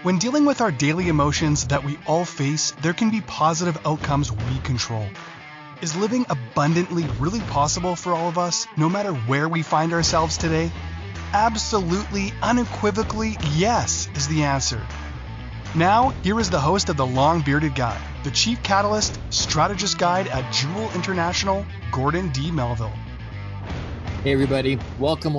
When dealing with our daily emotions that we all face, there can be positive outcomes we control. Is living abundantly really possible for all of us, no matter where we find ourselves today? Absolutely, unequivocally, yes, is the answer. Now, here is the host of The Long Bearded Guy, the Chief Catalyst, Strategist Guide at JEWIL International, Gordon D Melville. Hey everybody, welcome.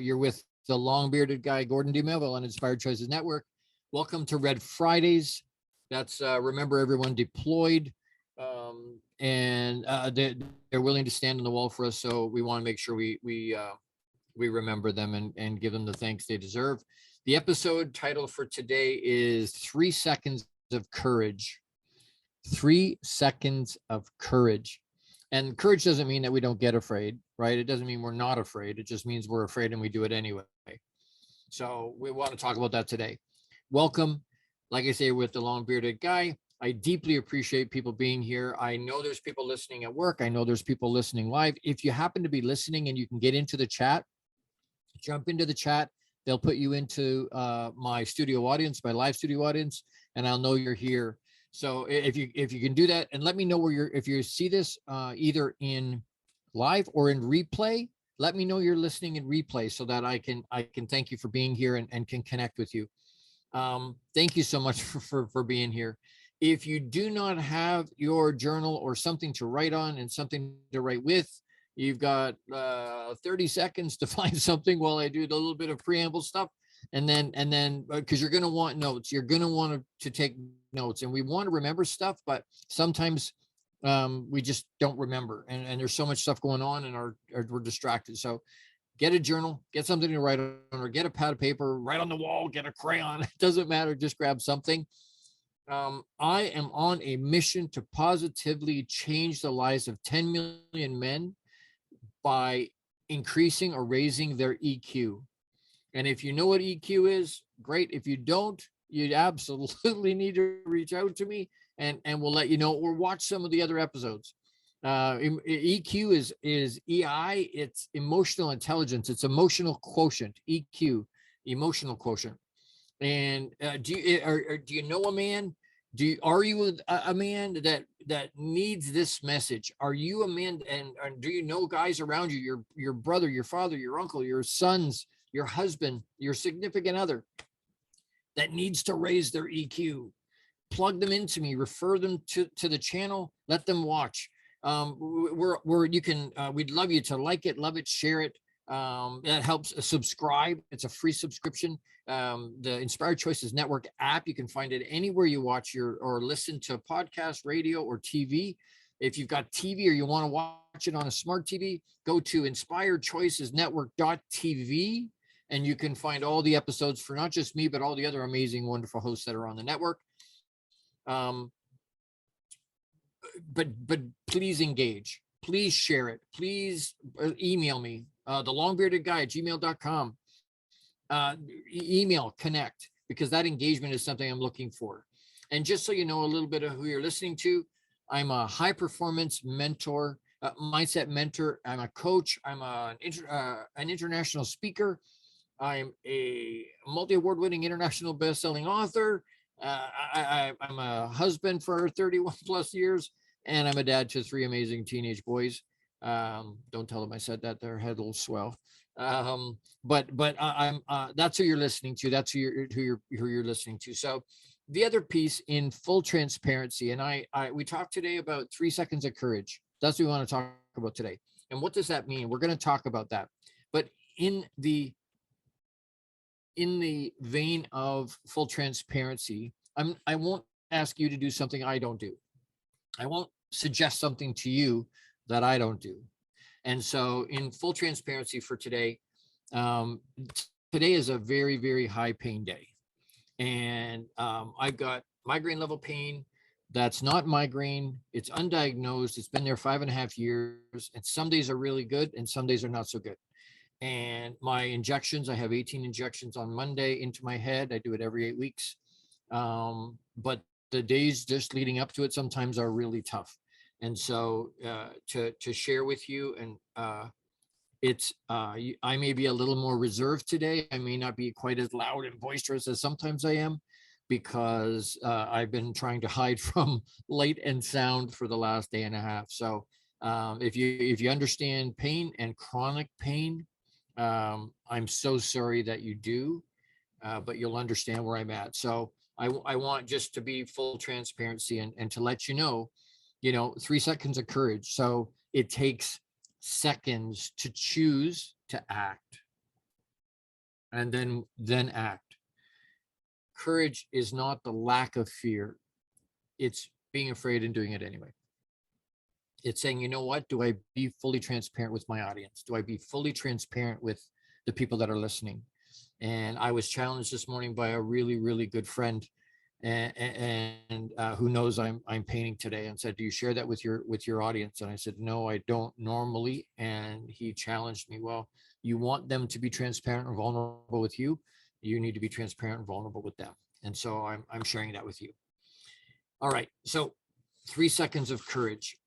You're with the Long Bearded Guy, Gordon D Melville on Inspired Choices Network. Welcome to Red Fridays. That's remember everyone deployed, and they're willing to stand on the wall for us. So we want to make sure we remember them and give them the thanks they deserve. The episode title for today is 3 Seconds of Courage. 3 seconds of courage. And courage doesn't mean that we don't get afraid, right? It doesn't mean we're not afraid. It just means we're afraid and we do it anyway. So we want to talk about that today. Welcome, like I say, with the Long Bearded Guy. I deeply appreciate people being here. I know there's people listening at work. I know there's people listening live. If you happen to be listening and you can get into the chat, jump into the chat. They'll put you into my studio audience, my live studio audience, and I'll know you're here. So if you can do that, and let me know where if you see this either in live or in replay, let me know you're listening in replay so that I can thank you for being here and can connect with you. Thank you so much for being here. If you do not have your journal or something to write on and something to write with, you've got 30 seconds to find something while I do a little bit of preamble stuff. And then because you're going to want notes, you're going to want to take notes, and we want to remember stuff, but sometimes we just don't remember, and there's so much stuff going on and we're distracted. So get a journal, get something to write on, or get a pad of paper, write on the wall, get a crayon. It doesn't matter. Just grab something. I am on a mission to positively change the lives of 10 million men by increasing or raising their EQ. And if you know what EQ is, great. If you don't, you absolutely need to reach out to me and we'll let you know, or watch some of the other episodes. EQ is EI, it's emotional intelligence, it's emotional quotient, EQ, emotional quotient. And do you know a man? Are you a man that needs this message? Are you a man, and do you know guys around you, your brother, your father, your uncle, your sons, your husband, your significant other that needs to raise their EQ? Plug them into me, refer them to the channel, let them watch. We'd love you to like it, love it, share it. That helps. Subscribe. It's a free subscription. The Inspired Choices Network app, you can find it anywhere you watch or listen to podcast, radio, or TV. If you've got TV or you want to watch it on a smart TV, go to inspiredchoicesnetwork.tv, and you can find all the episodes for not just me, but all the other amazing, wonderful hosts that are on the network. But please engage. Please share it. Please email me, thelongbeardedguy@gmail.com. Email, connect, because that engagement is something I'm looking for. And just so you know a little bit of who you're listening to, I'm a high performance mentor, mindset mentor. I'm a coach. I'm an international speaker. I'm a multi-award winning international best-selling author. I'm a husband for 31 plus years, and I'm a dad to 3 amazing teenage boys. Don't tell them I said that. Their head will swell. But I'm that's who you're listening to. That's who you're listening to. So the other piece, in full transparency, and we talked today about 3 seconds of courage. That's what we want to talk about today. And what does that mean? We're going to talk about that. But in the vein of full transparency, I won't ask you to do something I don't do. I won't suggest something to you that I don't do. And so in full transparency for today, today is a very, very high pain day. And I've got migraine level pain. That's not migraine. It's undiagnosed. It's been there 5.5 years. And some days are really good and some days are not so good. And my injections, I have 18 injections on Monday into my head. I do it every 8 weeks. But the days just leading up to it sometimes are really tough. And so to share with you I may be a little more reserved today. I may not be quite as loud and boisterous as sometimes I am, because I've been trying to hide from light and sound for the last day and a half. So if you understand pain and chronic pain, I'm so sorry that you do, but you'll understand where I'm at. So I want just to be full transparency and to let you know, 3 seconds of courage. So it takes seconds to choose to act, and then act. Courage is not the lack of fear. It's being afraid and doing it anyway. It's saying, you know what, do I be fully transparent with my audience? Do I be fully transparent with the people that are listening? And I was challenged this morning by a really, really good friend, and who knows I'm painting today, and said, do you share that with your audience? And I said, no, I don't normally. And he challenged me, well, you want them to be transparent and vulnerable with you, you need to be transparent and vulnerable with them. And so I'm sharing that with you. All right, so 3 seconds of courage.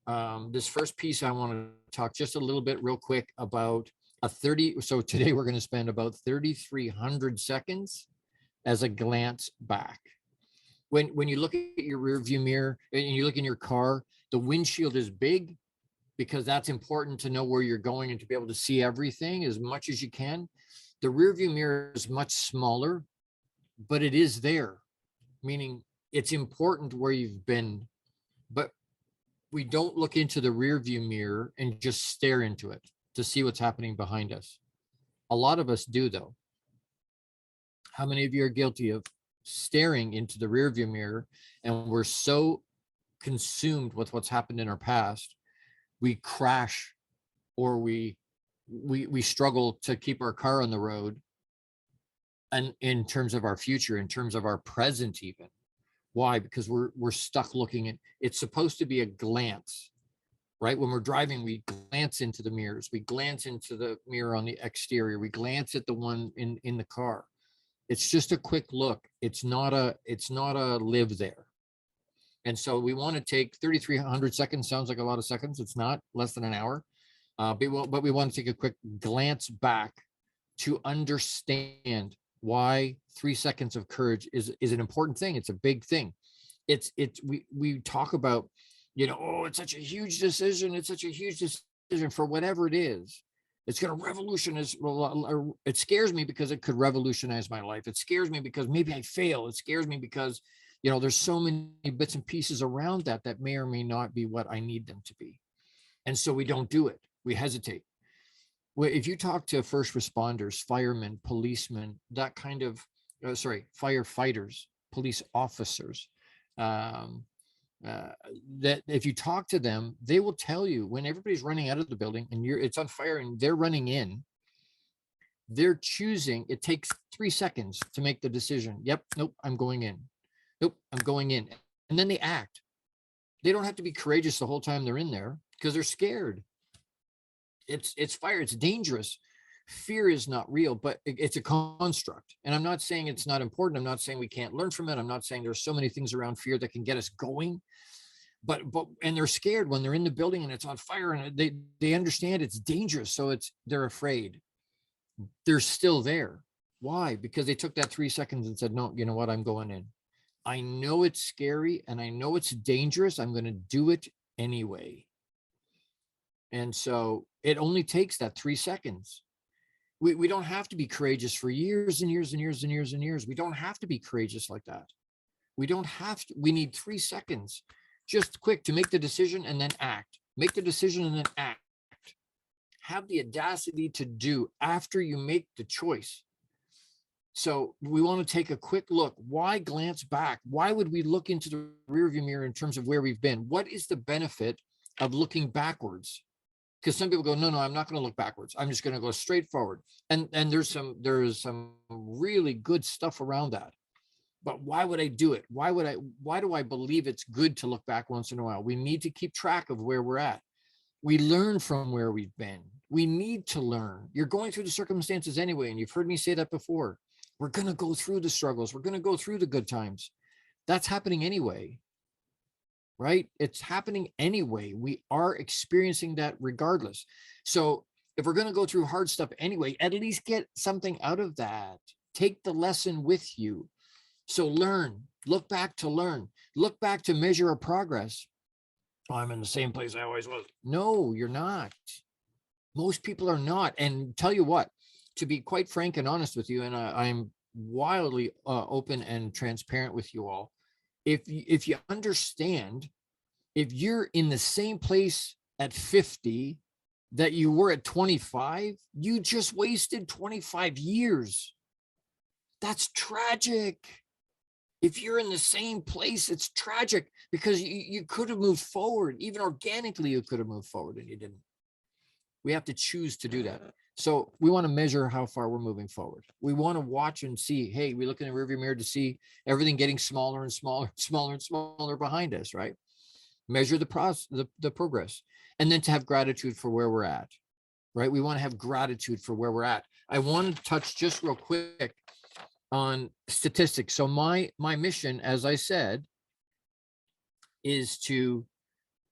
This first piece, I want to talk just a little bit real quick about so today we're going to spend about 3,300 seconds as a glance back. When you look at your rear view mirror and you look in your car, the windshield is big because that's important to know where you're going and to be able to see everything as much as you can. The rear view mirror is much smaller, but it is there, meaning it's important where you've been, but we don't look into the rear view mirror and just stare into it to see what's happening behind us. A lot of us do, though. How many of you are guilty of staring into the rear view mirror, and we're so consumed with what's happened in our past, we crash, or we struggle to keep our car on the road, and in terms of our future, in terms of our present even. Why? Because we're stuck looking at, it's supposed to be a glance, right? When we're driving, we glance into the mirrors, we glance into the mirror on the exterior, we glance at the one in the car. It's just a quick look. It's not a live there. And so we want to take 3,300 seconds. Sounds like a lot of seconds. It's not, less than an hour. But we want to take a quick glance back to understand why 3 seconds of courage is an important thing. It's a big thing. We talk about, oh, it's such a huge decision. It's such a huge decision for whatever it is. It's going to revolutionize. It scares me because it could revolutionize my life. It scares me because maybe I fail. It scares me because, there's so many bits and pieces around that may or may not be what I need them to be. And so we don't do it. We hesitate. Well, if you talk to first responders, firemen, policemen, that kind of, firefighters, police officers, that if you talk to them, they will tell you when everybody's running out of the building and it's on fire and they're running in, they're choosing, it takes 3 seconds to make the decision. Yep. Nope. I'm going in. Nope. I'm going in. And then they act. They don't have to be courageous the whole time they're in there because they're scared. It's fire. It's dangerous. Fear is not real, but it's a construct. And I'm not saying it's not important. I'm not saying we can't learn from it. I'm not saying there's so many things around fear that can get us going, but and they're scared when they're in the building and it's on fire and they understand it's dangerous. So they're afraid. They're still there. Why? Because they took that 3 seconds and said, no, you know what? I'm going in. I know it's scary and I know it's dangerous. I'm going to do it anyway. And so it only takes that 3 seconds. We don't have to be courageous for years and years and years and years and years. We don't have to be courageous like that. We don't have to. We need 3 seconds, just quick to make the decision and then act. Make the decision and then act. Have the audacity to do after you make the choice. So we want to take a quick look. Why glance back? Why would we look into the rearview mirror in terms of where we've been? What is the benefit of looking backwards? Because some people go, no, I'm not going to look backwards. I'm just going to go straight forward. And there's some really good stuff around that. But why would I do it? Why do I believe it's good to look back once in a while? We need to keep track of where we're at. We learn from where we've been. We need to learn. You're going through the circumstances anyway. And you've heard me say that before. We're going to go through the struggles. We're going to go through the good times. That's happening anyway. Right? It's happening anyway. We are experiencing that regardless. So If we're going to go through hard stuff anyway, at least get something out of that. Take the lesson with you. So learn, look back to learn, look back to measure our progress. Oh, I'm in the same place I always was. No, you're not. Most people are not. And tell you what, to be quite frank and honest with you, and I'm wildly open and transparent with you all. If you understand, if you're in the same place at 50 that you were at 25, you just wasted 25 years. That's tragic. If you're in the same place, it's tragic because you could have moved forward. Even organically, you could have moved forward and you didn't. We have to choose to do that. So we want to measure how far we're moving forward. We want to watch and see, hey, we look in the rearview mirror to see everything getting smaller and smaller, smaller and smaller behind us, right? Measure the progress, and then to have gratitude for where we're at, right? We want to have gratitude for where we're at. I want to touch just real quick on statistics. So my mission, as I said, is to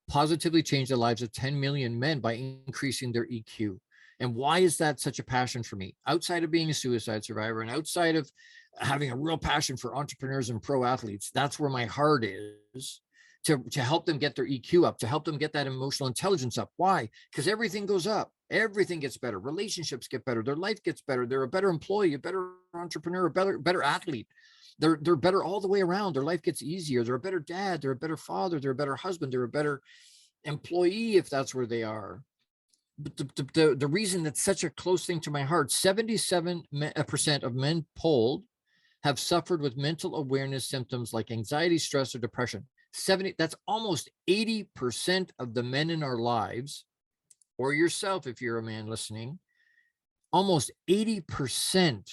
positively change the lives of 10 million men by increasing their EQ. And why is that such a passion for me? Outside of being a suicide survivor and outside of having a real passion for entrepreneurs and pro athletes, that's where my heart is. To help them get their EQ up, to help them get that emotional intelligence up. Why? Because everything goes up. Everything gets better. Relationships get better. Their life gets better. They're a better employee, a better entrepreneur, a better athlete. They're better all the way around. Their life gets easier. They're a better dad. They're a better father. They're a better husband. They're a better employee if that's where they are. But the reason that's such a close thing to my heart, 77% of men polled have suffered with mental awareness symptoms like anxiety, stress, or depression. That's almost 80% of the men in our lives, or yourself if you're a man listening, almost 80%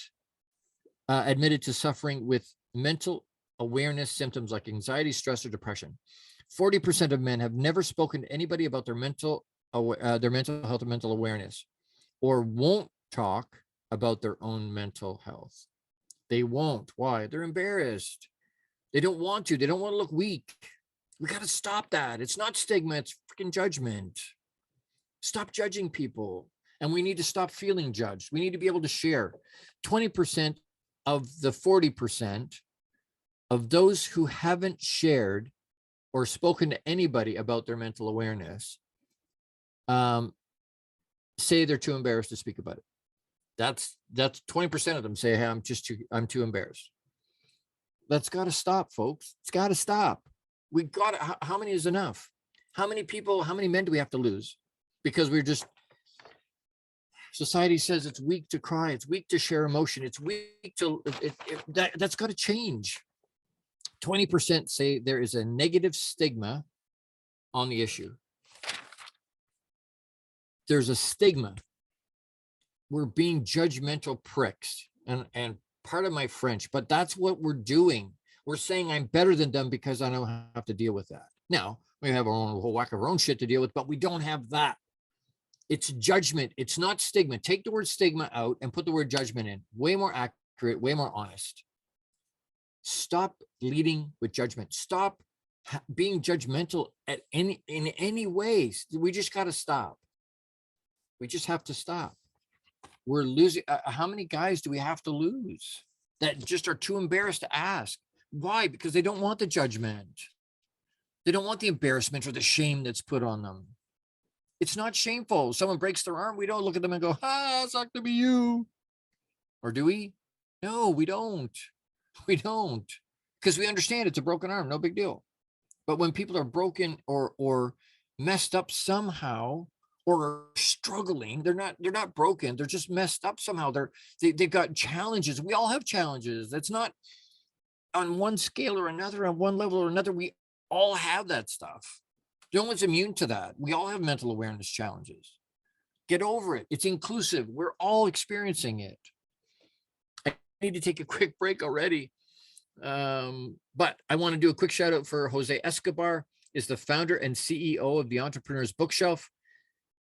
admitted to suffering with mental awareness symptoms like anxiety, stress, or depression. 40% of men have never spoken to anybody about their mental health and mental awareness, or won't talk about their own mental health. They won't. Why? They're embarrassed. They don't want to. They don't want to look weak. We got to stop that. It's not stigma. It's freaking judgment. Stop judging people. And we need to stop feeling judged. We need to be able to share. 20% of the 40% of those who haven't shared or spoken to anybody about their mental awareness say they're too embarrassed to speak about it. That's 20% of them say, hey, I'm too embarrassed. That's got to stop, folks. It's got to stop. We got to, how many is enough? How many men do we have to lose? Because society says it's weak to cry. It's weak to share emotion. It's weak to, that's got to change. 20% say there is a negative stigma on the issue. There's a stigma. We're being judgmental pricks, and part of my French, but that's what we're doing. We're saying I'm better than them because I don't have to deal with that. Now, we have our own whole whack of our own shit to deal with, but we don't have that. It's judgment. It's not stigma. Take the word stigma out and put the word judgment in. Way more accurate, way more honest. Stop leading with judgment. Stop being judgmental in any ways. We just got to stop. We just have to stop. We're losing. How many guys do we have to lose that just are too embarrassed to ask? Why? Because they don't want the judgment. They don't want the embarrassment or the shame that's put on them. It's not shameful. Someone breaks their arm, we don't look at them and go, it's not to be you. Or do we? No, we don't. We don't. Because we understand it's a broken arm, no big deal. But when people are broken or messed up somehow, or struggling, they're not broken, they're just messed up somehow. They've got challenges. We all have challenges. That's not on one scale or another, on one level or another. We all have that stuff. No one's immune to that. We all have mental awareness challenges. Get over it. It's inclusive. We're all experiencing it. I need to take a quick break already. But I want to do a quick shout out for Jose Escobar, is the founder and CEO of the Entrepreneur's Bookshelf.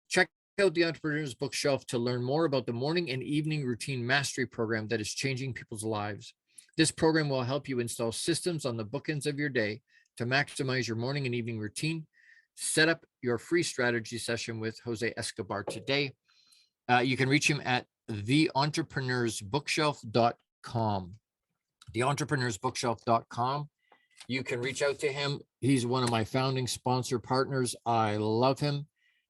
Check out the Entrepreneur's Bookshelf to learn more about the morning and evening routine mastery program that is changing people's lives. This program will help you install systems on the bookends of your day to maximize your morning and evening routine. Set up your free strategy session with Jose Escobar today. You can reach him at theentrepreneur'sbookshelf.com. Theentrepreneur'sbookshelf.com. You can reach out to him. He's one of my founding sponsor partners. I love him,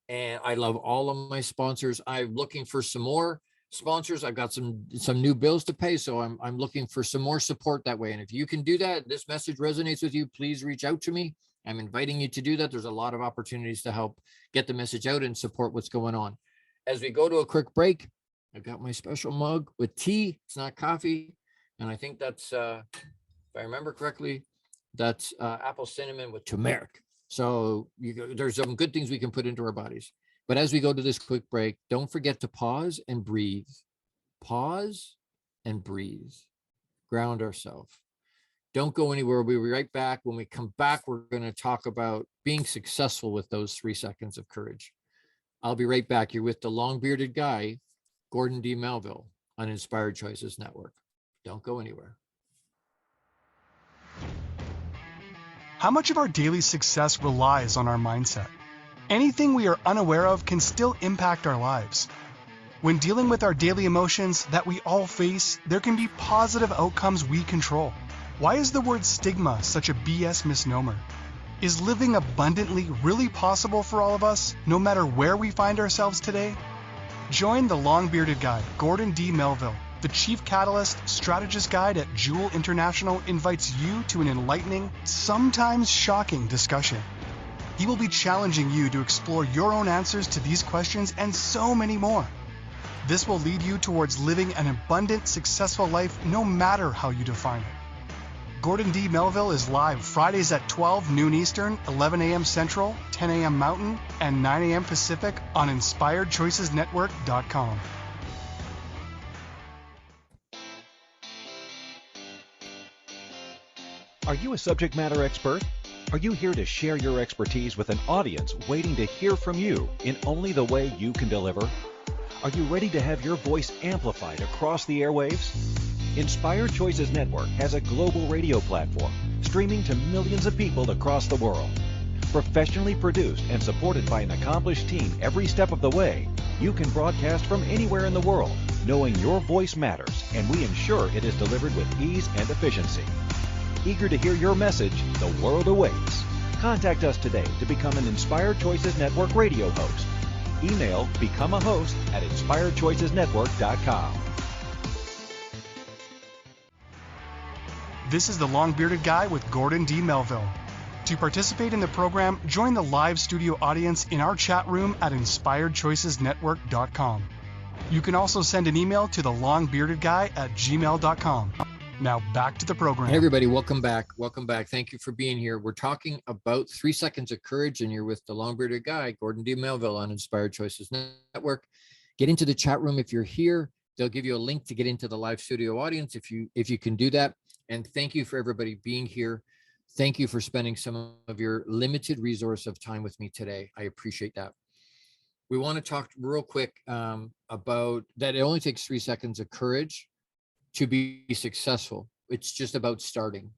and I love all of my sponsors. I'm looking for some more sponsors. I've got some new bills to pay, so I'm looking for some more support that way. And if you can do that, this message resonates with you, please reach out to me. I'm inviting you to do that. There's a lot of opportunities to help get the message out and support what's going on. As we go to a quick break, I've got my special mug with tea. It's not coffee, and I think that's, if I remember correctly, that's apple cinnamon with turmeric. So there's some good things we can put into our bodies. But as we go to this quick break, don't forget to pause and breathe. Pause and breathe. Ground ourselves. Don't go anywhere. We'll be right back. When we come back, we're going to talk about being successful with those 3 seconds of courage. I'll be right back. You're with the long-bearded guy, Gordon D Melville, on Inspired Choices Network. Don't go anywhere. How much of our daily success relies on our mindset? Anything we are unaware of can still impact our lives. When dealing with our daily emotions that we all face, there can be positive outcomes we control. Why is the word stigma such a BS misnomer? Is living abundantly really possible for all of us, no matter where we find ourselves today? Join the long-bearded guy, Gordon D Melville. The Chief Catalyst Strategist Guide at JEWIL International invites you to an enlightening, sometimes shocking discussion. He will be challenging you to explore your own answers to these questions and so many more. This will lead you towards living an abundant, successful life no matter how you define it. Gordon D Melville is live Fridays at 12 noon Eastern, 11 a.m. Central, 10 a.m. Mountain, and 9 a.m. Pacific on InspiredChoicesNetwork.com. Are you a subject matter expert? Are you here to share your expertise with an audience waiting to hear from you in only the way you can deliver? Are you ready to have your voice amplified across the airwaves? Inspired Choices Network has a global radio platform streaming to millions of people across the world. Professionally produced and supported by an accomplished team every step of the way, you can broadcast from anywhere in the world, knowing your voice matters, and we ensure it is delivered with ease and efficiency. Eager to hear your message, the world awaits. Contact us today to become an Inspired Choices Network radio host. Email become a host at inspiredchoicesnetwork.com. This is the long-bearded guy with Gordon D Melville. To participate in the program, join the live studio audience in our chat room at inspiredchoicesnetwork.com. You can also send an email to the long-bearded guy at gmail.com. Now back to the program. Hey everybody, welcome back. Welcome back. Thank you for being here. We're talking about 3 seconds of courage, and you're with the long-bearded guy, Gordon D Melville, on Inspired Choices Network. Get into the chat room if you're here. They'll give you a link to get into the live studio audience if you can do that. And thank you for everybody being here. Thank you for spending some of your limited resource of time with me today. I appreciate that. We want to talk real quick about that. It only takes 3 seconds of courage to be successful. It's just about starting.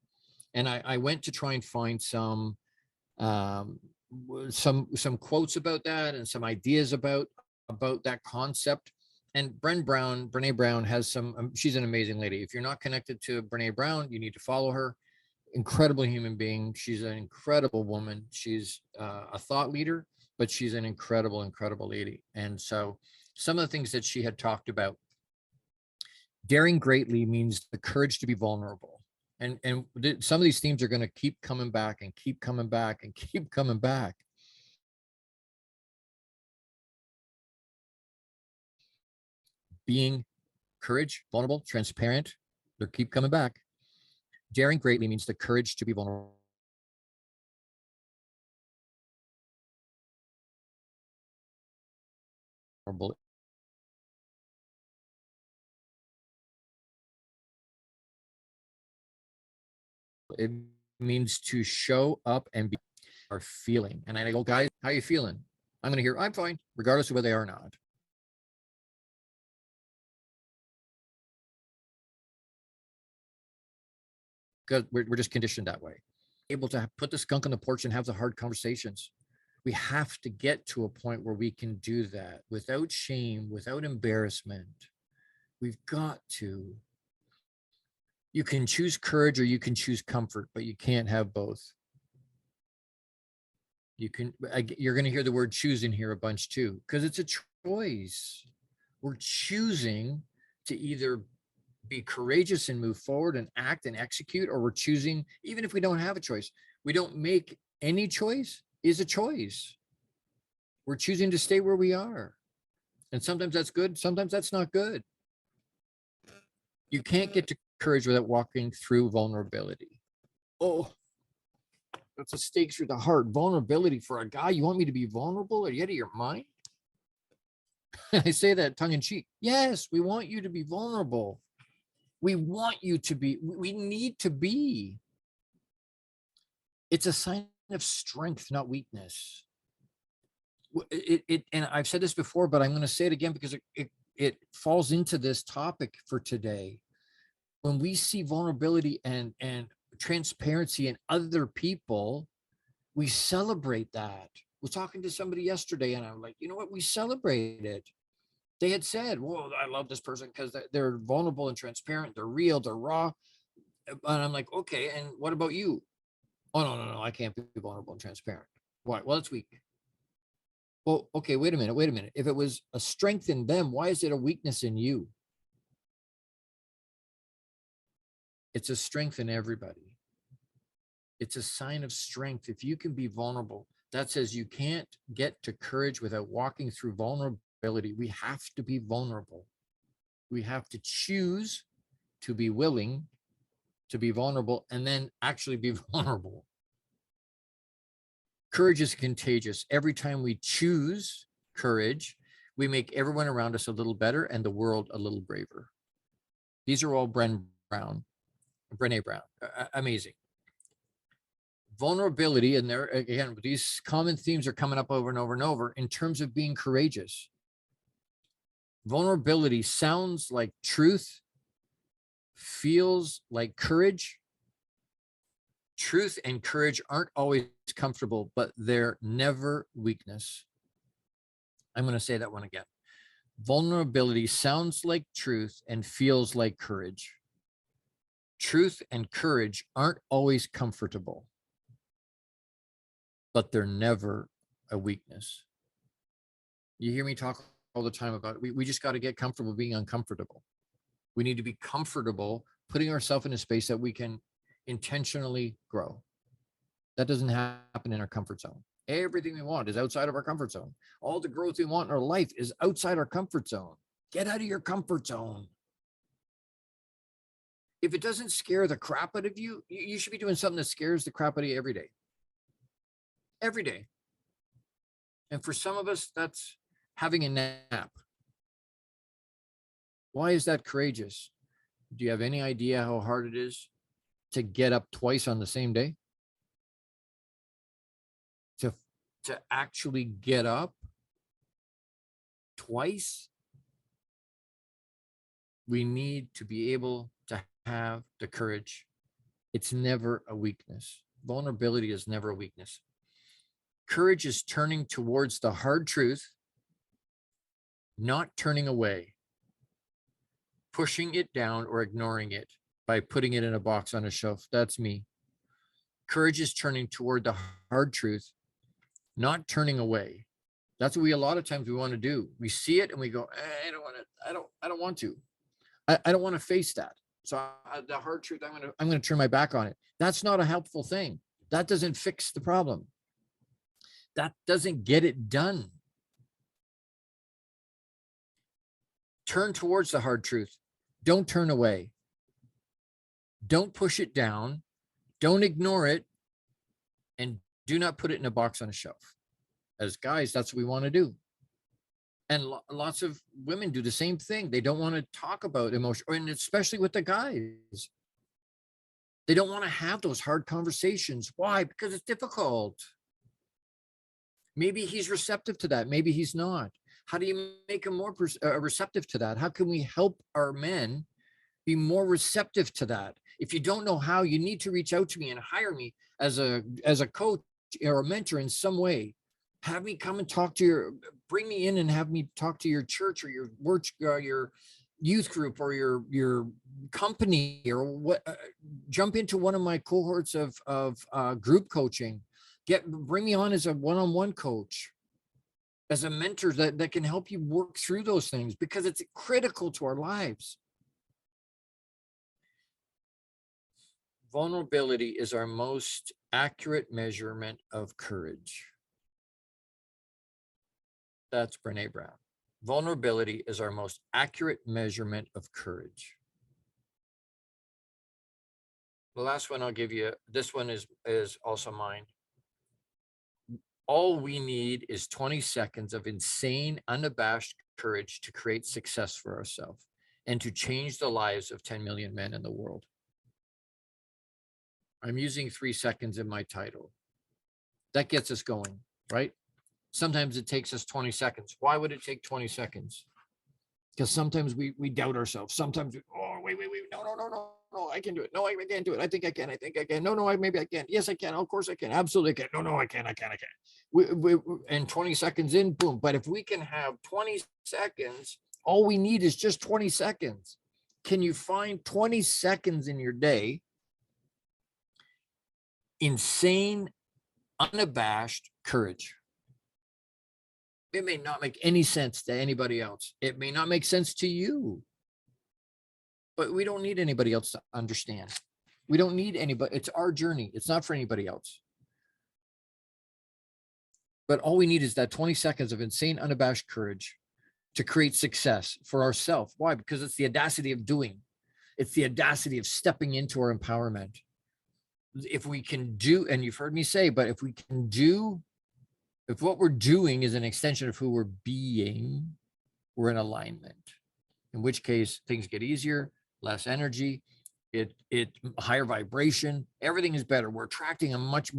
And I went to try and find some quotes about that and some ideas about that concept. And Brene Brown has some, she's an amazing lady. If you're not connected to Brene Brown, you need to follow her. Incredible human being. She's an incredible woman. She's a thought leader, but she's an incredible lady. And so some of the things that she had talked about, daring greatly means the courage to be vulnerable. And some of these themes are going to keep coming back and keep coming back and keep coming back. Being courage, vulnerable, transparent, they keep coming back. Daring greatly means the courage to be vulnerable. It means to show up and be our feeling. And I go, guys, how you feeling? I'm going to hear, I'm fine, regardless of whether they are or not. Because we're just conditioned that way. Able to put the skunk on the porch and have the hard conversations. We have to get to a point where we can do that without shame, without embarrassment. We've got to. You can choose courage or you can choose comfort, but you can't have both. You're going to hear the word choose in here a bunch too, because it's a choice. We're choosing to either be courageous and move forward and act and execute, or we're choosing, even if we don't have a choice, we don't make any choice is a choice. We're choosing to stay where we are. And sometimes that's good. Sometimes that's not good. You can't get to courage without walking through vulnerability. Oh, that's a stake through the heart. Vulnerability for a guy. You want me to be vulnerable? Are you out of your mind? I say that tongue in cheek. Yes, we want you to be vulnerable. We want you to be. We need to be. It's a sign of strength, not weakness. And I've said this before, but I'm going to say it again because it falls into this topic for today. When we see vulnerability and transparency in other people, we celebrate that. I was talking to somebody yesterday and I'm like, you know what? We celebrate it. They had said, well, I love this person because they're vulnerable and transparent. They're real. They're raw. And I'm like, okay. And what about you? Oh, no. I can't be vulnerable and transparent. Why? Well, it's weak. Well, okay, wait a minute. If it was a strength in them, why is it a weakness in you? It's a strength in everybody. It's a sign of strength. If you can be vulnerable, that says you can't get to courage without walking through vulnerability. We have to be vulnerable. We have to choose to be willing to be vulnerable and then actually be vulnerable. Courage is contagious. Every time we choose courage, we make everyone around us a little better and the world a little braver. These are all Brené Brown. Amazing. Vulnerability, and there again, these common themes are coming up over and over and over in terms of being courageous. Vulnerability sounds like truth, feels like courage. Truth and courage aren't always comfortable, but they're never weakness. I'm going to say that one again. Vulnerability sounds like truth and feels like courage. Truth and courage aren't always comfortable, but they're never a weakness. You hear me talk all the time about it. We just got to get comfortable being uncomfortable. We need to be comfortable putting ourselves in a space that we can intentionally grow. That doesn't happen in our comfort zone. Everything we want is outside of our comfort zone. All the growth we want in our life is outside our comfort zone. Get out of your comfort zone. If it doesn't scare the crap out of you, you should be doing something that scares the crap out of you every day. Every day. And for some of us, that's having a nap. Why is that courageous? Do you have any idea how hard it is to get up twice on the same day? To actually get up twice? We need to be able to have the courage. It's never a weakness. Vulnerability is never a weakness. Courage is turning towards the hard truth, not turning away, pushing it down or ignoring it by putting it in a box on a shelf. That's me. Courage is turning toward the hard truth, not turning away. That's what a lot of times we want to do. We see it and we go, I don't want to. I don't want to. I don't want to face that. So the hard truth, I'm going to turn my back on it. That's not a helpful thing. That doesn't fix the problem. That doesn't get it done. Turn towards the hard truth. Don't turn away. Don't push it down. Don't ignore it. And do not put it in a box on a shelf. As guys, that's what we want to do. And lots of women do the same thing. They don't want to talk about emotion, and especially with the guys. They don't want to have those hard conversations. Why? Because it's difficult. Maybe he's receptive to that. Maybe he's not. How do you make him more receptive to that? How can we help our men be more receptive to that? If you don't know how, you need to reach out to me and hire me as a coach or a mentor in some way. Have me come and talk to bring me in and have me talk to your church or your work, your youth group or your company or what. Jump into one of my cohorts of group coaching. Bring me on as a one-on-one coach, as a mentor that can help you work through those things, because it's critical to our lives. Vulnerability is our most accurate measurement of courage. That's Brene Brown. Vulnerability is our most accurate measurement of courage. The last one I'll give you, this one is also mine. All we need is 20 seconds of insane, unabashed courage to create success for ourselves and to change the lives of 10 million men in the world. I'm using 3 seconds in my title. That gets us going, right? Sometimes it takes us 20 seconds. Why would it take 20 seconds? Because sometimes we doubt ourselves. Sometimes wait, no, I can do it. No, I can't do it. I think I can. No, maybe I can. Yes, I can. Of course I can. Absolutely I can. No, I can't. And 20 seconds in, boom. But if we can have 20 seconds, all we need is just 20 seconds. Can you find 20 seconds in your day? Insane, unabashed courage. It may not make any sense to anybody else. It may not make sense to you. But we don't need anybody else to understand. We don't need anybody. It's our journey. It's not for anybody else. But all we need is that 20 seconds of insane, unabashed courage to create success for ourselves. Why? Because it's the audacity of doing. It's the audacity of stepping into our empowerment. If we can do, and you've heard me say, but if we can do, if what we're doing is an extension of who we're being, we're in alignment. In which case things get easier, less energy, it higher vibration, everything is better. We're attracting a much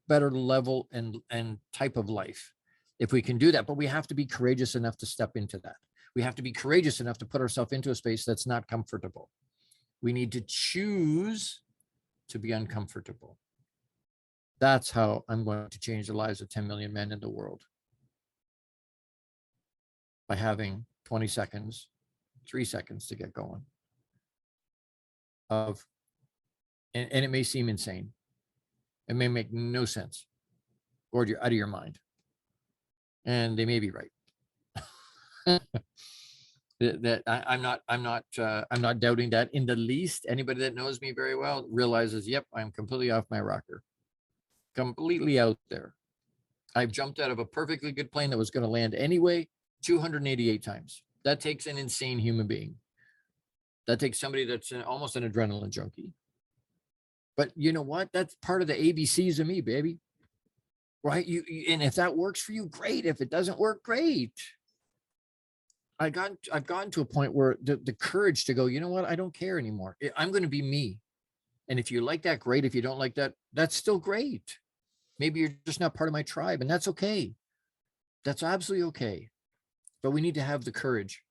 better level and type of life if we can do that. But we have to be courageous enough to step into that. We have to be courageous enough to put ourselves into a space that's not comfortable. We need to choose to be uncomfortable. That's how I'm going to change the lives of 10 million men in the world. By having 20 seconds, 3 seconds to get going. And it may seem insane. It may make no sense. Gord, you're out of your mind. And they may be right. I'm not doubting that in the least. Anybody that knows me very well realizes, yep, I'm completely off my rocker. Completely out there. I've jumped out of a perfectly good plane that was going to land anyway 288 times. That takes an insane human being. That takes somebody that's almost an adrenaline junkie. But you know what? That's part of the ABCs of me, baby. Right? And if that works for you, great. If it doesn't work, great. I've gotten to a point where the courage to go, you know what? I don't care anymore. I'm going to be me. And if you like that, great. If you don't like that, that's still great. Maybe you're just not part of my tribe, and that's okay. That's absolutely okay. But we need to have the courage.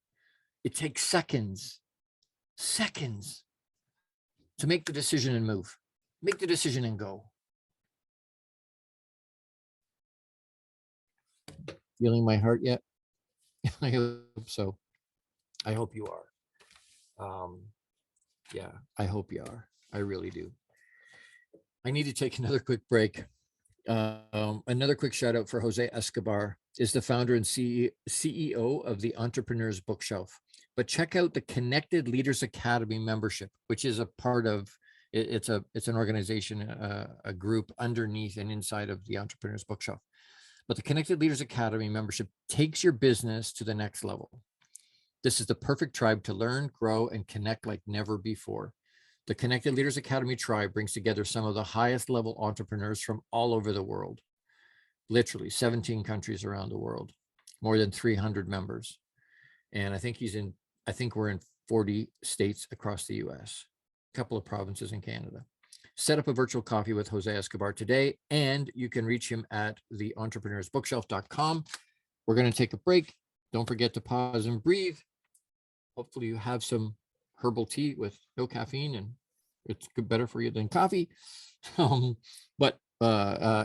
It takes seconds to make the decision and move. Make the decision and go. Feeling my heart yet? I hope so. I hope you are. Yeah, I hope you are. I really do. I need to take another quick break. Another quick shout out for Jose Escobar, is the founder and CEO of the Entrepreneur's Bookshelf. But check out the Connected Leaders Academy membership, which is a part of, it's an organization, a group underneath and inside of the Entrepreneur's Bookshelf. But the Connected Leaders Academy membership takes your business to the next level. This is the perfect tribe to learn, grow, and connect like never before. The Connected Leaders Academy tribe brings together some of the highest level entrepreneurs from all over the world, literally 17 countries around the world, more than 300 members. And I think we're in 40 states across the US, a couple of provinces in Canada. Set up a virtual coffee with Jose Escobar today, and you can reach him at theentrepreneursbookshelf.com. We're going to take a break. Don't forget to pause and breathe. Hopefully you have some herbal tea with no caffeine, and it's better for you than coffee. But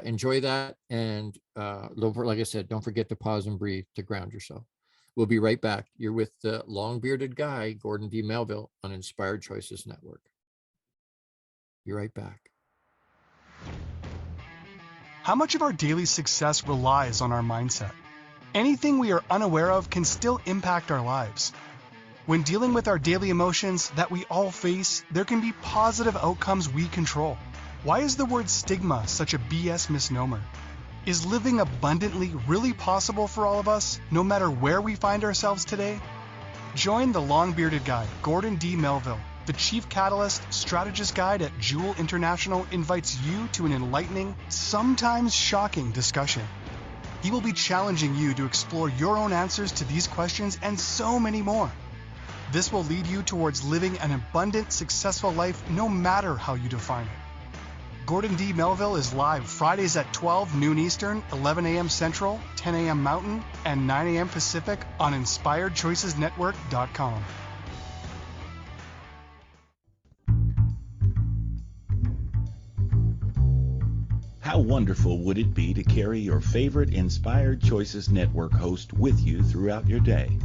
enjoy that. And like I said, don't forget to pause and breathe to ground yourself. We'll be right back. You're with the long-bearded guy, Gordon D Melville, on Inspired Choices Network. Be right back. How much of our daily success relies on our mindset? Anything we are unaware of can still impact our lives. When dealing with our daily emotions that we all face, there can be positive outcomes we control. Why is the word stigma such a BS misnomer? Is living abundantly really possible for all of us, no matter where we find ourselves today? Join the long-bearded guy, Gordon D Melville. The Chief Catalyst Strategist Guide at JEWIL International invites you to an enlightening, sometimes shocking discussion. He will be challenging you to explore your own answers to these questions and so many more. This will lead you towards living an abundant, successful life no matter how you define it. Gordon D Melville is live Fridays at 12 noon Eastern, 11 a.m. Central, 10 a.m. Mountain, and 9 a.m. Pacific on InspiredChoicesNetwork.com. How wonderful would it be to carry your favorite Inspired Choices Network host with you throughout your day?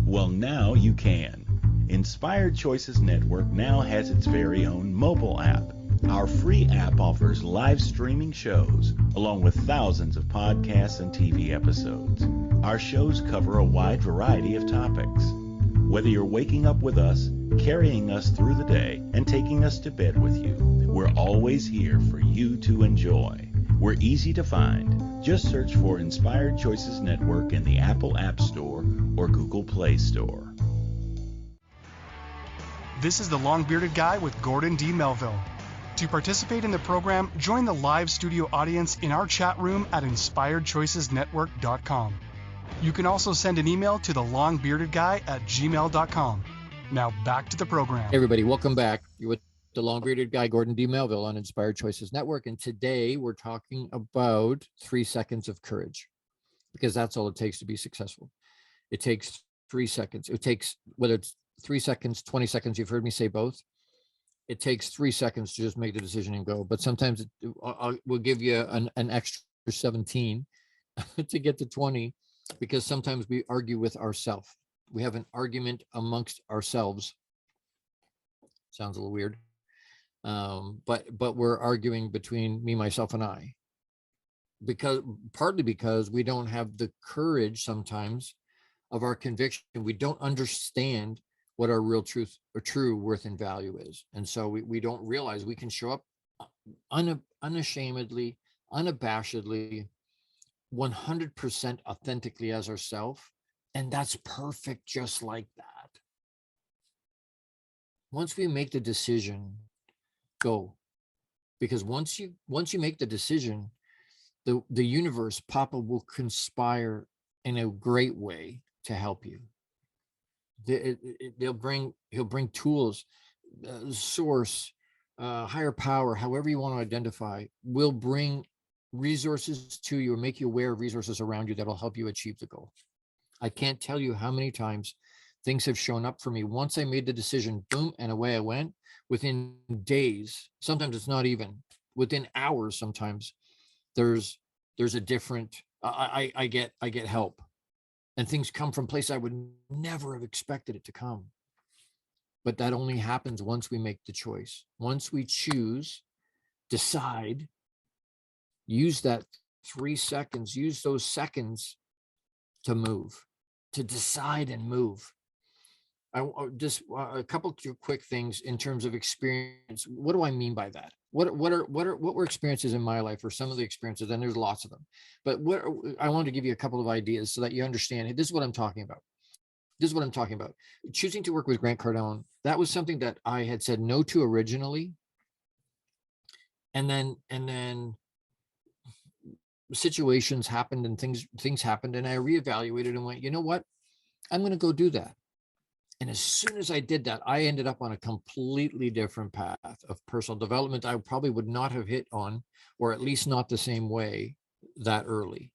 Well, now you can. Inspired Choices Network now has its very own mobile app. Our free app offers live streaming shows, along with thousands of podcasts and TV episodes. Our shows cover a wide variety of topics. Whether you're waking up with us, carrying us through the day, and taking us to bed with you, we're always here for you to enjoy. We're easy to find. Just search for Inspired Choices Network in the Apple App Store or Google Play Store. This is the long-bearded guy with Gordon D Melville. To participate in the program, join the live studio audience in our chat room at InspiredChoicesNetwork.com. You can also send an email to thelongbeardedguy@gmail.com. Now back to the program. Hey everybody, welcome back. You're with the long-bearded guy, Gordon D Melville, on Inspired Choices Network. And today we're talking about 3 seconds of courage, because that's all it takes to be successful. It takes 3 seconds. It takes, whether it's 3 seconds, 20 seconds, you've heard me say both. It takes 3 seconds to just make the decision and go. But sometimes we'll give you an extra 17 to get to 20, because sometimes we argue with ourselves. We have an argument amongst ourselves. Sounds a little weird. But we're arguing between me, myself, and I, partly because we don't have the courage sometimes of our conviction. We don't understand what our real truth or true worth and value is. And so we don't realize we can show up unashamedly, unabashedly, 100% authentically as ourselves. And that's perfect, just like that. Once we make the decision, go. Because once you make the decision, the universe, Papa, will conspire in a great way to help you. He'll bring tools, source, higher power, however you want to identify, will bring resources to you or make you aware of resources around you that'll help you achieve the goal. I can't tell you how many times things have shown up for me. Once I made the decision, boom, and away I went. Within days, sometimes it's not even, within hours, sometimes there's a different, I get help, and things come from places I would never have expected it to come. But that only happens once we make the choice. Once we choose, decide, use that 3 seconds, use those seconds to move, to decide and move. Just a couple of quick things in terms of experience. What do I mean by that? What were experiences in my life, or some of the experiences, and there's lots of them, but I want to give you a couple of ideas so that you understand. This is what I'm talking about. Choosing to work with Grant Cardone, that was something that I had said no to originally. And then situations happened and things happened, and I reevaluated and went, you know what? I'm going to go do that. And as soon as I did that, I ended up on a completely different path of personal development I probably would not have hit on, or at least not the same way, that early.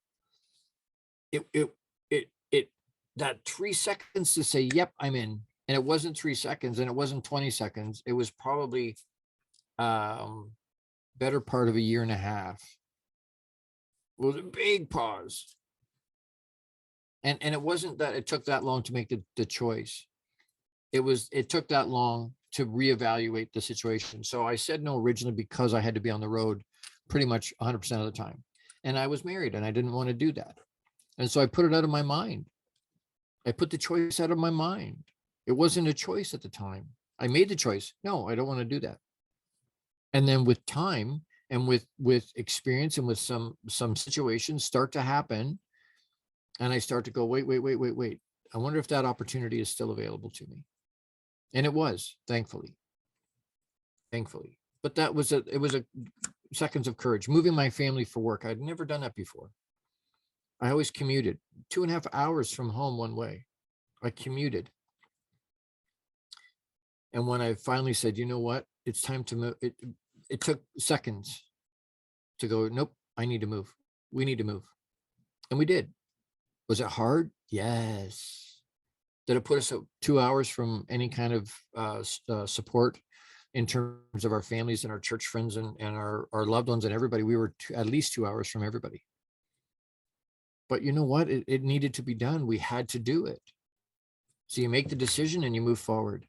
That 3 seconds to say, yep, I'm in. And it wasn't 3 seconds, and it wasn't 20 seconds. It was probably better part of a year and a half. It was a big pause. And it wasn't that it took that long to make the choice. It took that long to reevaluate the situation. So I said no originally because I had to be on the road pretty much 100% of the time. And I was married and I didn't want to do that. And so I put it out of my mind. I put the choice out of my mind. It wasn't a choice at the time. I made the choice. No, I don't want to do that. And then with time and with experience and with some situations start to happen, and I start to go, wait. I wonder if that opportunity is still available to me. And it was, thankfully. But it was a seconds of courage. Moving my family for work. I'd never done that before. I always commuted 2.5 hours from home one way. I commuted. And when I finally said, you know what, it's time to move, it took seconds to go, nope, I need to move. We need to move. And we did. Was it hard? Yes. Did it put us 2 hours from any kind of support in terms of our families and our church friends and our loved ones and everybody? We were at least 2 hours from everybody. But you know what? It needed to be done. We had to do it. So you make the decision and you move forward.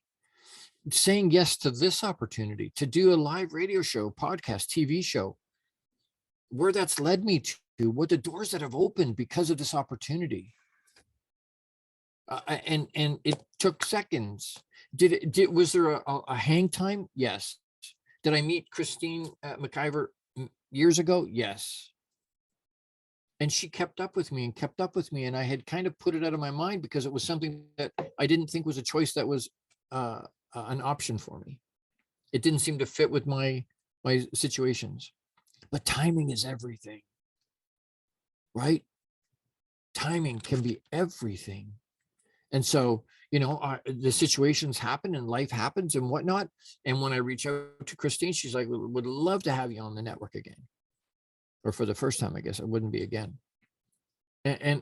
Saying yes to this opportunity to do a live radio show, podcast, TV show, where that's led me to, what the doors that have opened because of this opportunity. And it took seconds. Was there a hang time? Yes. Did I meet Christine McIver years ago? Yes. And she kept up with me. And I had kind of put it out of my mind because it was something that I didn't think was a choice that was an option for me. It didn't seem to fit with my situations. But timing is everything, right? Timing can be everything. And so, the situations happen and life happens and whatnot. And when I reach out to Christine, she's like, would love to have you on the network again. Or for the first time, I guess it wouldn't be again.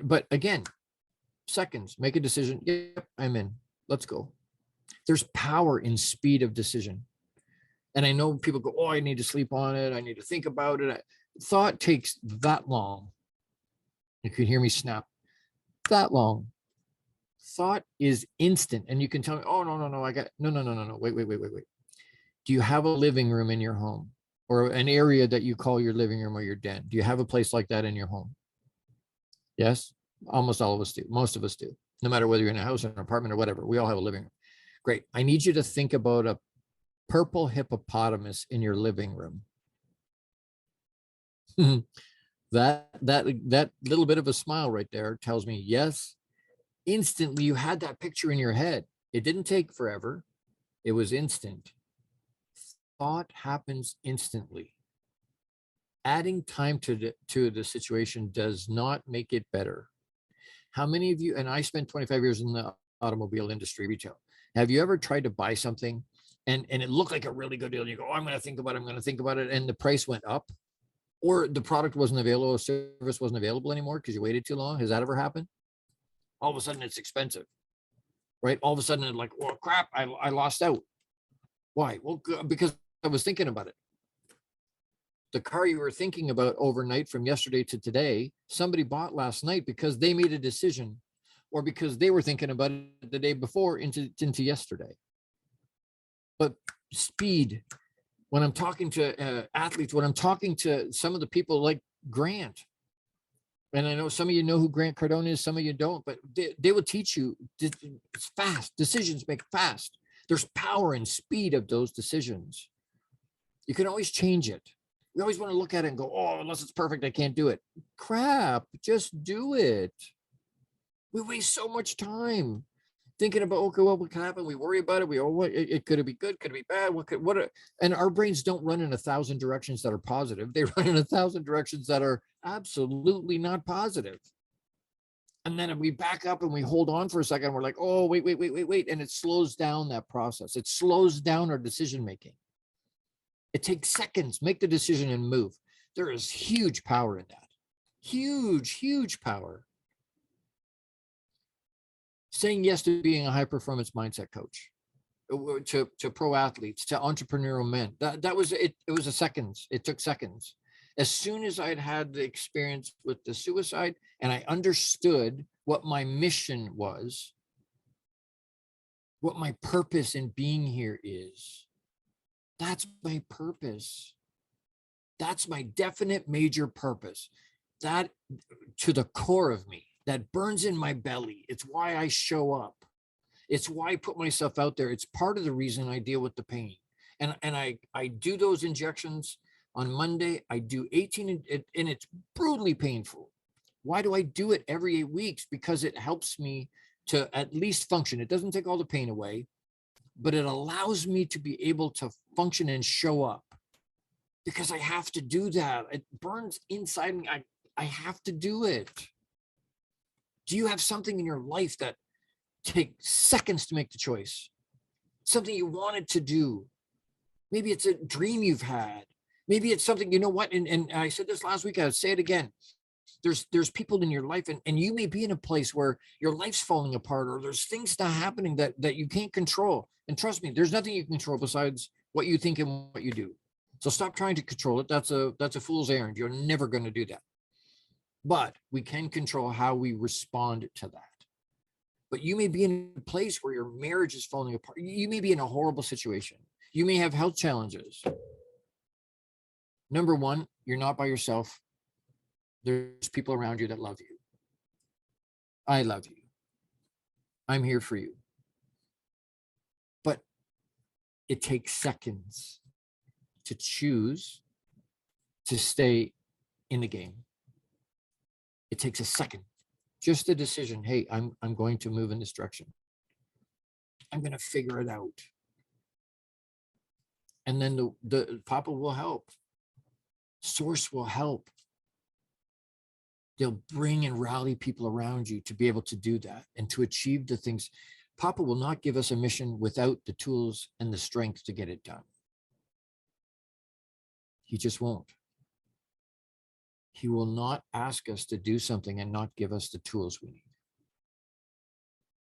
But again, seconds, make a decision. Yep, I'm in. Let's go. There's power in speed of decision. And I know people go, oh, I need to sleep on it. I need to think about it. Thought takes that long. You could hear me snap. That long. Thought is instant. And you can tell me, oh, no. No. Wait. Do you have a living room in your home or an area that you call your living room or your den? Do you have a place like that in your home? Yes. Almost all of us do. Most of us do. No matter whether you're in a house, an apartment or whatever, we all have a living room. Great. I need you to think about a purple hippopotamus in your living room. that little bit of a smile right there tells me yes. Instantly, you had that picture in your head. It didn't take forever. It was instant. Thought happens instantly. Adding time to the situation does not make it better. How many of you, and I spent 25 years in the automobile industry, retail. Have you ever tried to buy something and it looked like a really good deal? And you go, oh, I'm going to think about it. And the price went up or the product wasn't available or service wasn't available anymore because you waited too long. Has that ever happened? All of a sudden it's expensive, right? All of a sudden it's like, oh crap, I lost out. Why? Well, because I was thinking about it. The car you were thinking about overnight from yesterday to today, somebody bought last night because they made a decision or because they were thinking about it the day before into yesterday. But speed, when I'm talking to athletes, when I'm talking to some of the people like Grant, and I know some of you know who Grant Cardone is, some of you don't, but they will teach you it's fast. Decisions make fast. There's power and speed of those decisions. You can always change it. We always want to look at it and go, oh, unless it's perfect, I can't do it. Crap, just do it. We waste so much time thinking about, okay, well, what can happen? We worry about it. We, could it be good? Could it be bad? And our brains don't run in 1,000 directions that are positive. They run in 1,000 directions that are absolutely not positive. And then if we back up and we hold on for a second, we're like, oh, wait. And it slows down that process. It slows down our decision-making. It takes seconds, make the decision and move. There is huge power in that. Huge power. Saying yes to being a high performance mindset coach. to pro athletes, to entrepreneurial men. That was it. It was a seconds. It took seconds. As soon as I'd had the experience with the suicide and I understood what my mission was, what my purpose in being here is, that's my purpose. That's my definite major purpose. That to the core of me, that burns in my belly. It's why I show up. It's why I put myself out there. It's part of the reason I deal with the pain. And I do those injections on Monday. I do 18 and it's brutally painful. Why do I do it every 8 weeks? Because it helps me to at least function. It doesn't take all the pain away, but it allows me to be able to function and show up, because I have to do that. It burns inside me. I have to do it. Do you have something in your life that takes seconds to make the choice? Something you wanted to do. Maybe it's a dream you've had. Maybe it's something, you know what? And I said this last week, I'll say it again. There's people in your life, and you may be in a place where your life's falling apart, or there's things not happening that you can't control. And trust me, there's nothing you can control besides what you think and what you do. So stop trying to control it. That's a fool's errand. You're never going to do that. But we can control how we respond to that. But you may be in a place where your marriage is falling apart. You may be in a horrible situation. You may have health challenges. Number one, you're not by yourself. There's people around you that love you. I love you. I'm here for you. But it takes seconds to choose to stay in the game. It takes a second, just a decision. Hey, I'm going to move in this direction. I'm going to figure it out. And then the Papa will help. Source will help. They'll bring and rally people around you to be able to do that and to achieve the things. Papa will not give us a mission without the tools and the strength to get it done. He just won't. He will not ask us to do something and not give us the tools we need.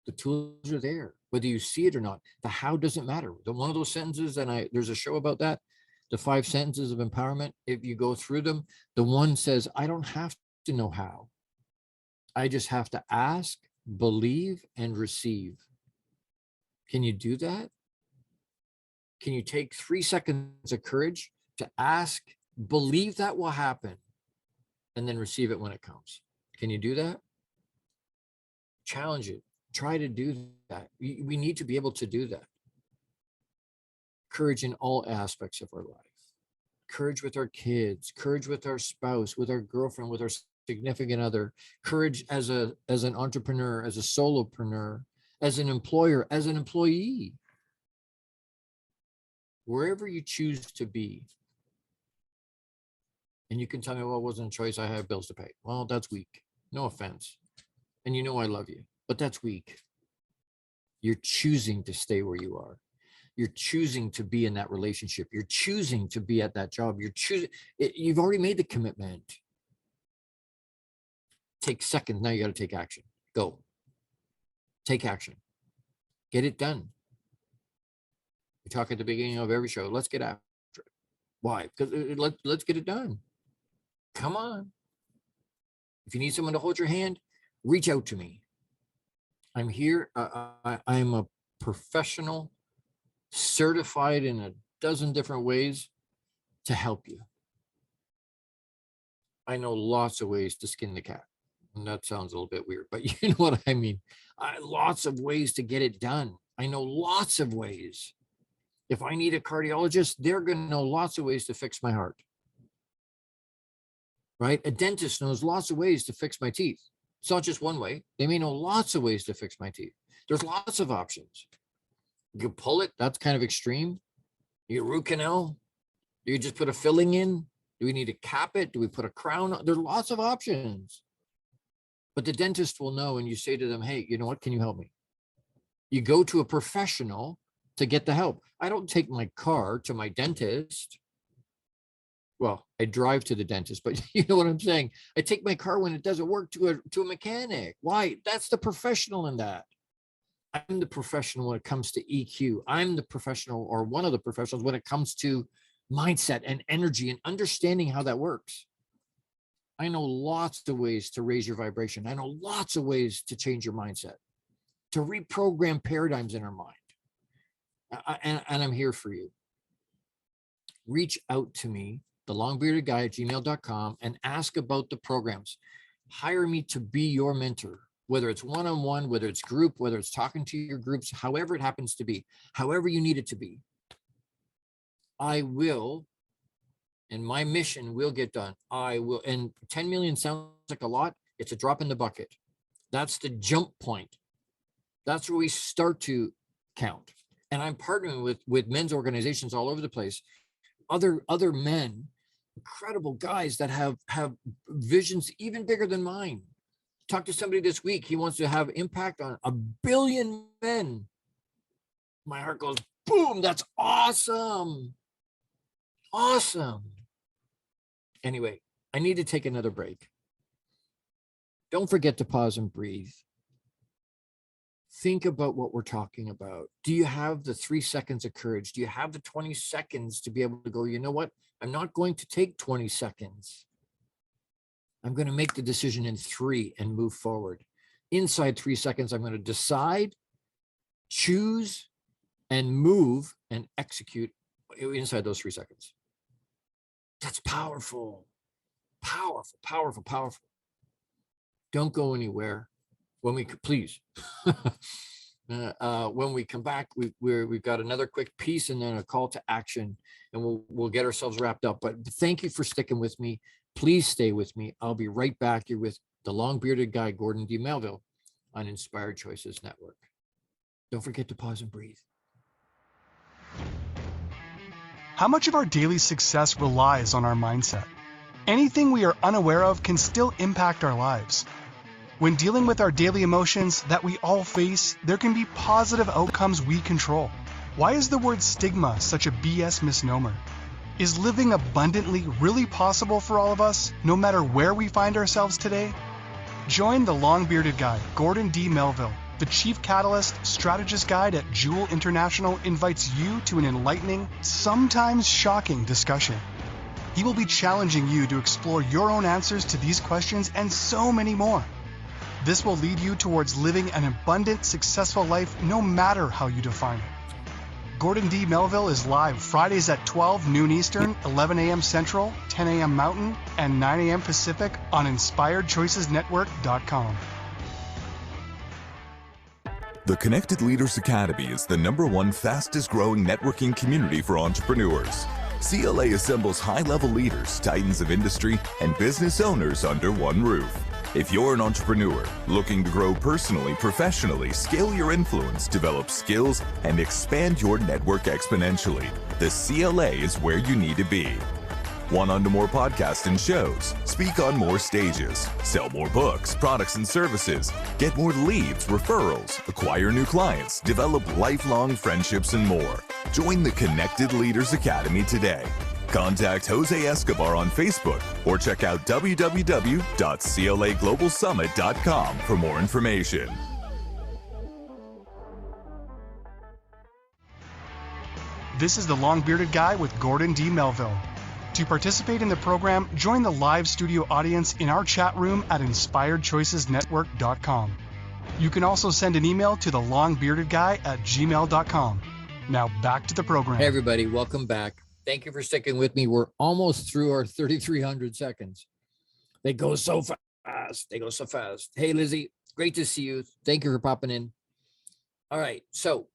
The tools are there, whether you see it or not. The how doesn't matter. One of those sentences, and there's a show about that, the 5 sentences of empowerment. If you go through them, the one says, I don't have to know how. I just have to ask, believe, and receive. Can you do that? Can you take 3 seconds of courage to ask, believe that will happen, and then receive it when it comes? Can you do that? Challenge it. Try to do that. We need to be able to do that. Courage in all aspects of our life. Courage with our kids, courage with our spouse, with our girlfriend, with our significant other, courage as an entrepreneur, as a solopreneur, as an employer, as an employee. Wherever you choose to be. And you can tell me, well, it wasn't a choice. I have bills to pay. Well, that's weak. No offense. And you know I love you, but that's weak. You're choosing to stay where you are. You're choosing to be in that relationship. You're choosing to be at that job. You've already made the commitment. Take seconds. Now you got to take action. Go. Take action. Get it done. We talk at the beginning of every show. Let's get after it. Why? Because let's get it done. Come on. If you need someone to hold your hand, reach out to me. I'm here. I'm a professional, certified in a dozen different ways to help you. I know lots of ways to skin the cat. And that sounds a little bit weird, but you know what I mean. Lots of ways to get it done. I know lots of ways. If I need a cardiologist, they're going to know lots of ways to fix my heart. Right? A dentist knows lots of ways to fix my teeth. It's not just one way. They may know lots of ways to fix my teeth. There's lots of options. You pull it, that's kind of extreme. You root canal. Do you just put a filling in? Do we need to cap it? Do we put a crown on? There's lots of options. But the dentist will know, and you say to them, hey, you know what? Can you help me? You go to a professional to get the help. I don't take my car to my dentist. Well, I drive to the dentist, but you know what I'm saying? I take my car when it doesn't work to a mechanic. Why? That's the professional in that. I'm the professional when it comes to EQ. I'm the professional, or one of the professionals, when it comes to mindset and energy and understanding how that works. I know lots of ways to raise your vibration. I know lots of ways to change your mindset, to reprogram paradigms in our mind. And I'm here for you. Reach out to me, thelongbeardedguy@gmail.com, and ask about the programs. Hire me to be your mentor, whether it's one-on-one, whether it's group, whether it's talking to your groups, however it happens to be, however you need it to be. I will, and my mission will get done. I will, and 10 million sounds like a lot. It's a drop in the bucket. That's the jump point. That's where we start to count. And I'm partnering with men's organizations all over the place. Other men, incredible guys that have visions even bigger than mine. Talked to somebody this week. He wants to have impact on 1 billion men. My heart goes, boom, that's awesome. Awesome. Anyway, I need to take another break. Don't forget to pause and breathe. Think about what we're talking about. Do you have the 3 seconds of courage? Do you have the 20 seconds to be able to go, you know what? I'm not going to take 20 seconds. I'm going to make the decision in 3 and move forward. Inside 3 seconds, I'm going to decide, choose, and move and execute inside those 3 seconds. That's powerful. Powerful, powerful, powerful. Don't go anywhere. When we please, when we come back, we've got another quick piece and then a call to action, and we'll get ourselves wrapped up. But thank you for sticking with me. Please stay with me. I'll be right back. You're with the long-bearded guy, Gordon D Melville, on Inspired Choices Network. Don't forget to pause and breathe. How much of our daily success relies on our mindset? Anything we are unaware of can still impact our lives. When dealing with our daily emotions that we all face, there can be positive outcomes we control. Why is the word stigma such a BS misnomer? Is living abundantly really possible for all of us, no matter where we find ourselves today? Join the long-bearded guy, Gordon D Melville. The Chief Catalyst Strategist Guide at JEWIL International invites you to an enlightening, sometimes shocking discussion. He will be challenging you to explore your own answers to these questions and so many more. This will lead you towards living an abundant, successful life no matter how you define it. Gordon D Melville is live Fridays at 12 noon Eastern, 11 a.m. Central, 10 a.m. Mountain, and 9 a.m. Pacific on InspiredChoicesNetwork.com. The Connected Leaders Academy is the #1 fastest growing networking community for entrepreneurs. CLA assembles high-level leaders, titans of industry, and business owners under one roof. If you're an entrepreneur looking to grow personally, professionally, scale your influence, develop skills, and expand your network exponentially, the CLA is where you need to be. Want on to more podcasts and shows, speak on more stages, sell more books, products, and services, get more leads, referrals, acquire new clients, develop lifelong friendships, and more. Join the Connected Leaders Academy today. Contact Jose Escobar on Facebook or check out www.claglobalsummit.com for more information. This is the Long-Bearded Guy with Gordon D Melville. To participate in the program, join the live studio audience in our chat room at InspiredChoicesNetwork.com. You can also send an email to the longbbeardedguy@gmail.com. Now back to the program. Hey everybody, welcome back. Thank you for sticking with me. We're almost through our 3,300 seconds. They go so fast. They go so fast. Hey, Lizzie, great to see you. Thank you for popping in. All right, so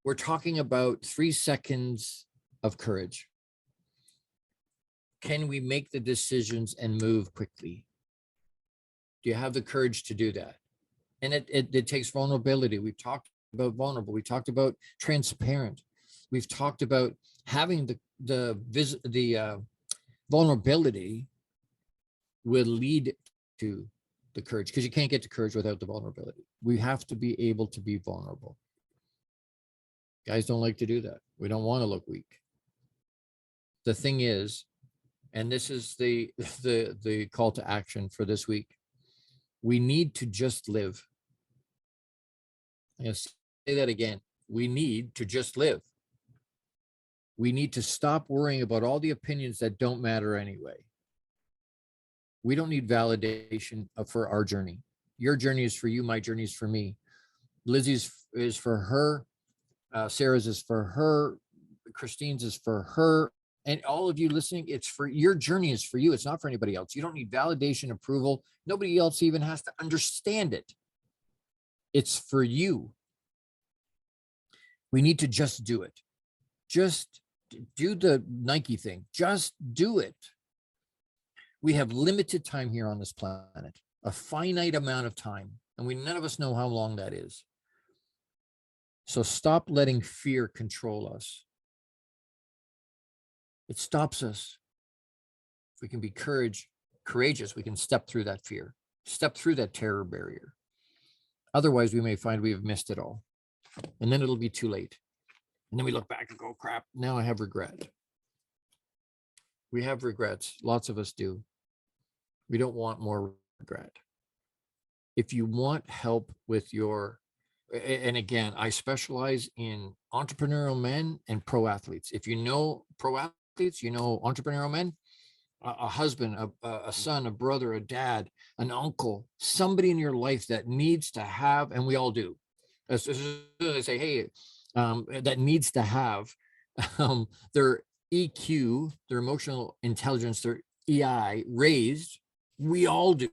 we're talking about 3 seconds of courage. Can we make the decisions and move quickly? Do you have the courage to do that? And it takes vulnerability. We've talked about vulnerable. We talked about transparent. We've talked about having the vulnerability will lead to the courage, because you can't get to courage without the vulnerability. We have to be able to be vulnerable. Guys don't like to do that. We don't want to look weak. The thing is, and this is the call to action for this week, we need to just live. I'm going to say that again. We need to just live. We need to stop worrying about all the opinions that don't matter anyway. We don't need validation for our journey. Your journey is for you. My journey is for me. Lizzie's is for her. Sarah's is for her. Christine's is for her. And all of you listening, it's for your journey is for you. It's not for anybody else. You don't need validation, approval. Nobody else even has to understand it. It's for you. We need to just do it. Just do the Nike thing. Just do it. We have limited time here on this planet, a finite amount of time, and none of us know how long that is. So stop letting fear control us. It stops us. If we can be courageous, we can step through that fear, step through that terror barrier. Otherwise, we may find we have missed it all. And then it'll be too late. And then we look back and go, crap, now I have regret. We have regrets. Lots of us do. We don't want more regret. If you want help with and again, I specialize in entrepreneurial men and pro athletes. If you know pro athletes, you know entrepreneurial men, a husband, a son, a brother, a dad, an uncle, somebody in your life that needs to have, and we all do. As soon as I say, hey, that needs to have their EQ, their emotional intelligence, their EI raised, we all do.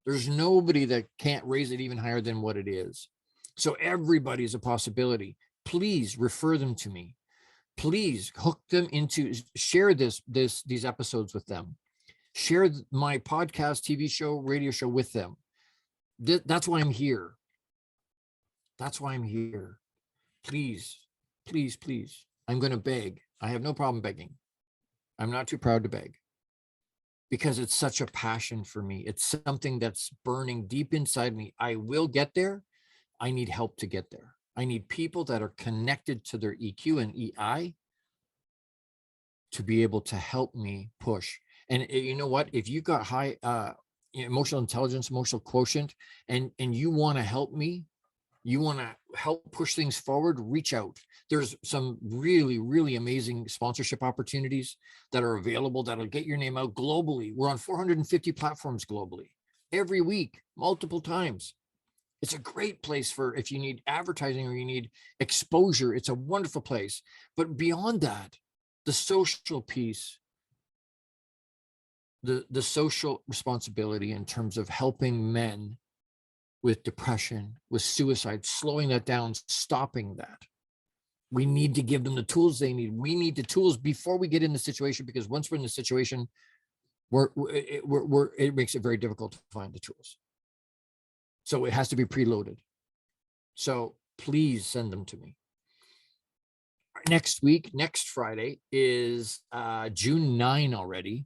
There's nobody that can't raise it even higher than what it is. So everybody is a possibility. Please refer them to me. Please hook them into, share these episodes with them. Share my podcast, TV show, radio show with them. That's why I'm here. That's why I'm here. Please, please, please. I'm going to beg. I have no problem begging. I'm not too proud to beg because it's such a passion for me. It's something that's burning deep inside me. I will get there. I need help to get there. I need people that are connected to their EQ and EI to be able to help me push. And you know what? If you've got high emotional intelligence, emotional quotient, and you want to help me, you want to help push things forward, reach out. There's some really, really amazing sponsorship opportunities that are available that'll get your name out globally. We're on 450 platforms globally every week, multiple times. It's a great place for if you need advertising or you need exposure. It's a wonderful place. But beyond that, the social piece, the social responsibility in terms of helping men with depression, with suicide, slowing that down, stopping that. We need to give them the tools they need. We need the tools before we get in the situation, because once we're in the situation, it makes it very difficult to find the tools. So it has to be preloaded. So please send them to me. Next week, next Friday is June 9 already.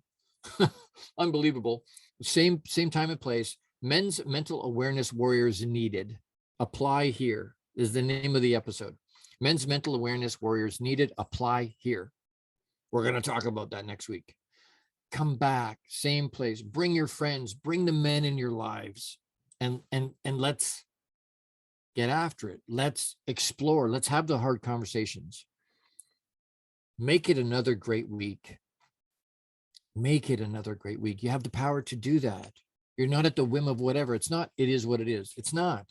Unbelievable. Same time and place. Men's Mental Awareness Warriors Needed. Apply here is the name of the episode. Men's Mental Awareness Warriors Needed. Apply here. We're going to talk about that next week. Come back, same place. Bring your friends, bring the men in your lives, and let's get after it. Let's explore. Let's have the hard conversations. Make it another great week. Make it another great week. You have the power to do that. You're not at the whim of whatever. It's not, it is what it is. It's not.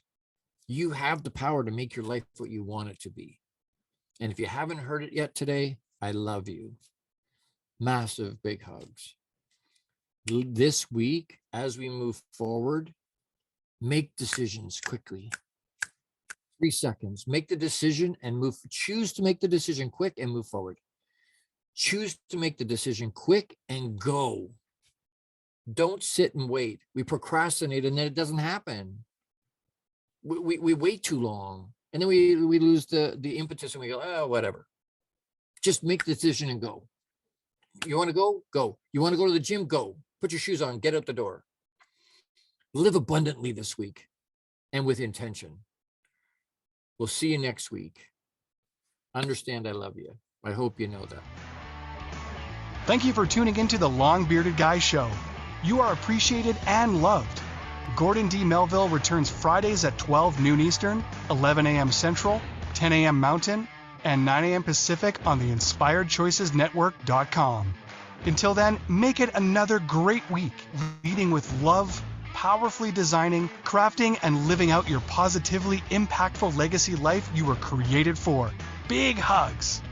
You have the power to make your life what you want it to be. And if you haven't heard it yet today, I love you. Massive big hugs. This week, as we move forward, make decisions quickly. 3 seconds. Make the decision and move. Choose to make the decision quick and move forward. Choose to make the decision quick and go. Don't sit and wait. We procrastinate and then it doesn't happen. We wait too long and then we lose the impetus and we go, oh, whatever. Just make the decision and go. You want to go? Go. You want to go to the gym? Go. Put your shoes on. Get out the door. Live abundantly this week and with intention. We'll see you next week. Understand I love you. I hope you know that. Thank you for tuning into the Long Bearded Guy Show. You are appreciated and loved. Gordon D Melville returns Fridays at 12 noon Eastern, 11 a.m. Central, 10 a.m. Mountain, and 9 a.m. Pacific on the InspiredChoicesNetwork.com. Until then, make it another great week, leading with love, powerfully designing, crafting, and living out your positively impactful legacy life you were created for. Big hugs!